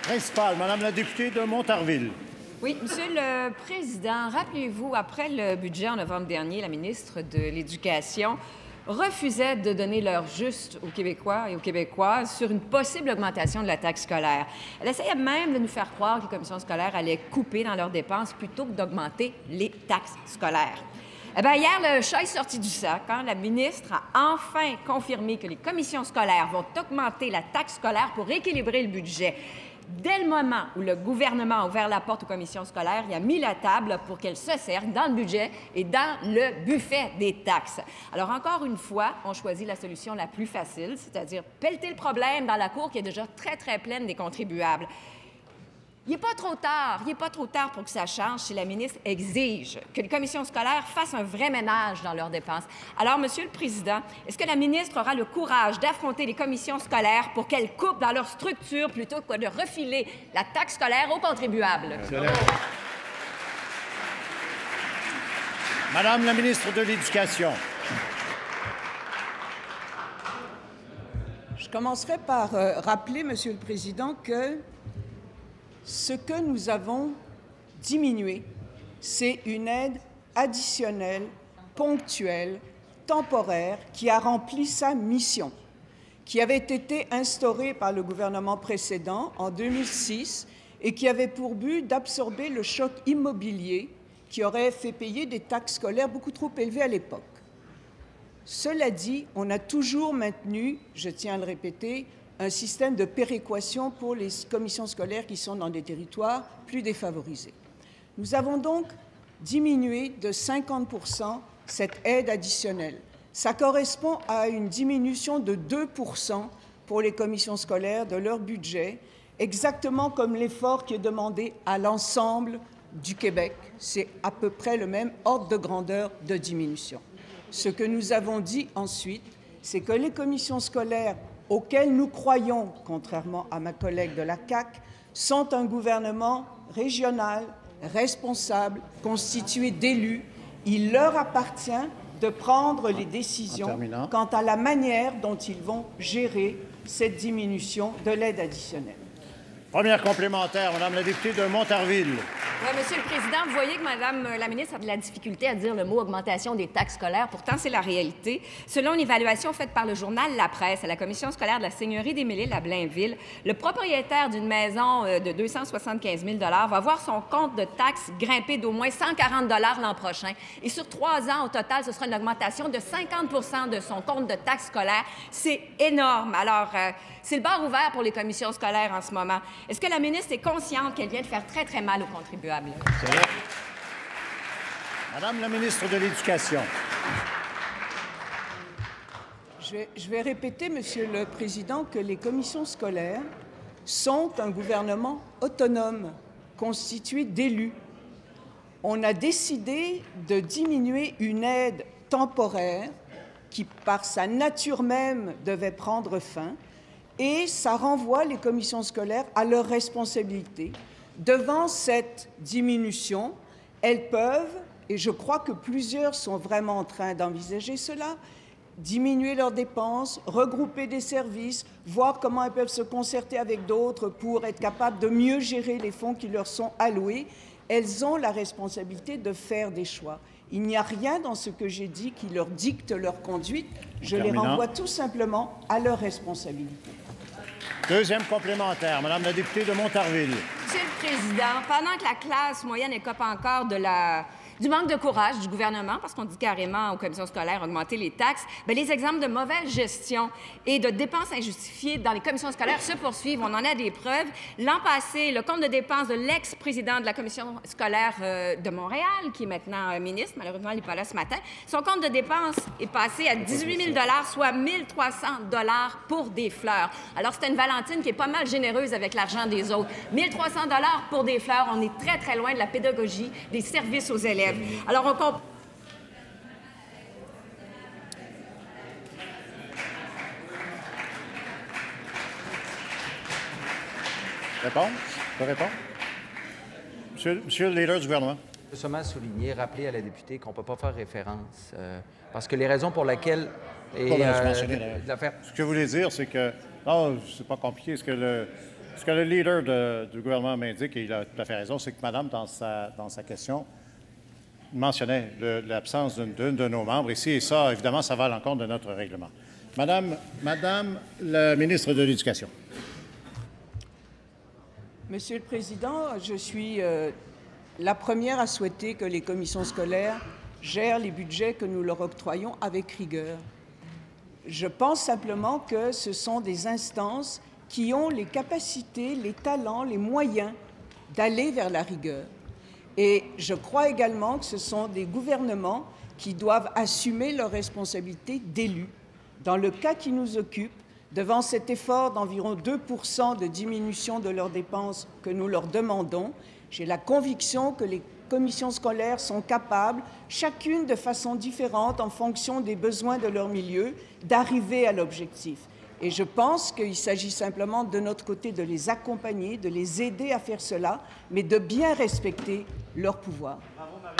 Principal, Madame la députée de Montarville. Oui, Monsieur le Président, rappelez-vous, après le budget en novembre dernier, la ministre de l'Éducation refusait de donner l'heure juste aux Québécois et aux Québécoises sur une possible augmentation de la taxe scolaire. Elle essayait même de nous faire croire que les commissions scolaires allaient couper dans leurs dépenses plutôt que d'augmenter les taxes scolaires. Eh bien, hier, le chat est sorti du sac quand la ministre a enfin confirmé que les commissions scolaires vont augmenter la taxe scolaire pour équilibrer le budget. Dès le moment où le gouvernement a ouvert la porte aux commissions scolaires, il a mis la table pour qu'elles se servent dans le budget et dans le buffet des taxes. Alors, encore une fois, on choisit la solution la plus facile, c'est-à-dire pelleter le problème dans la cour qui est déjà très, très pleine des contribuables. Il n'est pas trop tard pour que ça change si la ministre exige que les commissions scolaires fassent un vrai ménage dans leurs dépenses. Alors, Monsieur le Président, est-ce que la ministre aura le courage d'affronter les commissions scolaires pour qu'elles coupent dans leur structure plutôt que de refiler la taxe scolaire aux contribuables? Madame la ministre de l'Éducation. Je commencerai par rappeler, Monsieur le Président, que ce que nous avons diminué, c'est une aide additionnelle, ponctuelle, temporaire, qui a rempli sa mission, qui avait été instaurée par le gouvernement précédent en 2006 et qui avait pour but d'absorber le choc immobilier qui aurait fait payer des taxes scolaires beaucoup trop élevées à l'époque. Cela dit, on a toujours maintenu, je tiens à le répéter, un système de péréquation pour les commissions scolaires qui sont dans des territoires plus défavorisés. Nous avons donc diminué de 50% cette aide additionnelle. Ça correspond à une diminution de 2% pour les commissions scolaires de leur budget, exactement comme l'effort qui est demandé à l'ensemble du Québec. C'est à peu près le même ordre de grandeur de diminution. Ce que nous avons dit ensuite, c'est que les commissions scolaires auxquels nous croyons, contrairement à ma collègue de la CAQ, sont un gouvernement régional, responsable, constitué d'élus. Il leur appartient de prendre les décisions quant à la manière dont ils vont gérer cette diminution de l'aide additionnelle. Première complémentaire, Madame la députée de Montarville. Oui, Monsieur le Président, vous voyez que Madame la ministre a de la difficulté à dire le mot augmentation des taxes scolaires. Pourtant, c'est la réalité. Selon une évaluation faite par le journal La Presse à la commission scolaire de la Seigneurie des Mille-Îles à Blainville, le propriétaire d'une maison de 275 000 va voir son compte de taxes grimper d'au moins 140 $ l'an prochain. Et sur 3 ans, au total, ce sera une augmentation de 50 % de son compte de taxes scolaires. C'est énorme. Alors, c'est le bar ouvert pour les commissions scolaires en ce moment. Est-ce que la ministre est consciente qu'elle vient de faire très, très mal aux contribuables? Madame la ministre de l'Éducation. Je vais répéter, Monsieur le Président, que les commissions scolaires sont un gouvernement autonome, constitué d'élus. On a décidé de diminuer une aide temporaire qui, par sa nature même, devait prendre fin, et ça renvoie les commissions scolaires à leurs responsabilités. Devant cette diminution, elles peuvent, et je crois que plusieurs sont vraiment en train d'envisager cela, diminuer leurs dépenses, regrouper des services, voir comment elles peuvent se concerter avec d'autres pour être capables de mieux gérer les fonds qui leur sont alloués. Elles ont la responsabilité de faire des choix. Il n'y a rien dans ce que j'ai dit qui leur dicte leur conduite. Je les renvoie tout simplement à leurs responsabilités. Deuxième complémentaire, Madame la députée de Montarville. Monsieur le Président, pendant que la classe moyenne écope encore du manque de courage du gouvernement, parce qu'on dit carrément aux commissions scolaires augmenter les taxes, bien, les exemples de mauvaise gestion et de dépenses injustifiées dans les commissions scolaires se poursuivent. On en a des preuves. L'an passé, le compte de dépenses de l'ex-président de la commission scolaire de Montréal, qui est maintenant ministre, malheureusement, il n'est pas là ce matin, son compte de dépenses est passé à 18 000 $, soit 1 300 $ pour des fleurs. Alors, c'était une Valentine qui est pas mal généreuse avec l'argent des autres. 1 300 $ pour des fleurs, on est très, très loin de la pédagogie, des services aux élèves. Alors, on comprend. Réponse? Je peux répondre? Monsieur le leader du gouvernement. Je veux seulement souligner, rappeler à la députée qu'on ne peut pas faire référence, parce que les raisons pour lesquelles... Ce que je voulais dire, c'est que... Non, c'est pas compliqué. Est-ce que Ce que le leader du gouvernement m'indique, et il a tout à fait raison, c'est que Madame, dans sa question, mentionnait l'absence d'une de nos membres ici, et ça, évidemment, ça va à l'encontre de notre règlement. Madame la ministre de l'Éducation. Monsieur le Président, je suis la première à souhaiter que les commissions scolaires gèrent les budgets que nous leur octroyons avec rigueur. Je pense simplement que ce sont des instances qui ont les capacités, les talents, les moyens d'aller vers la rigueur. Et je crois également que ce sont des gouvernements qui doivent assumer leurs responsabilités d'élus. Dans le cas qui nous occupe, devant cet effort d'environ 2% de diminution de leurs dépenses que nous leur demandons, j'ai la conviction que les commissions scolaires sont capables, chacune de façon différente en fonction des besoins de leur milieu, d'arriver à l'objectif. Et je pense qu'il s'agit simplement de notre côté de les accompagner, de les aider à faire cela, mais de bien respecter leur pouvoir. Bravo, Marie.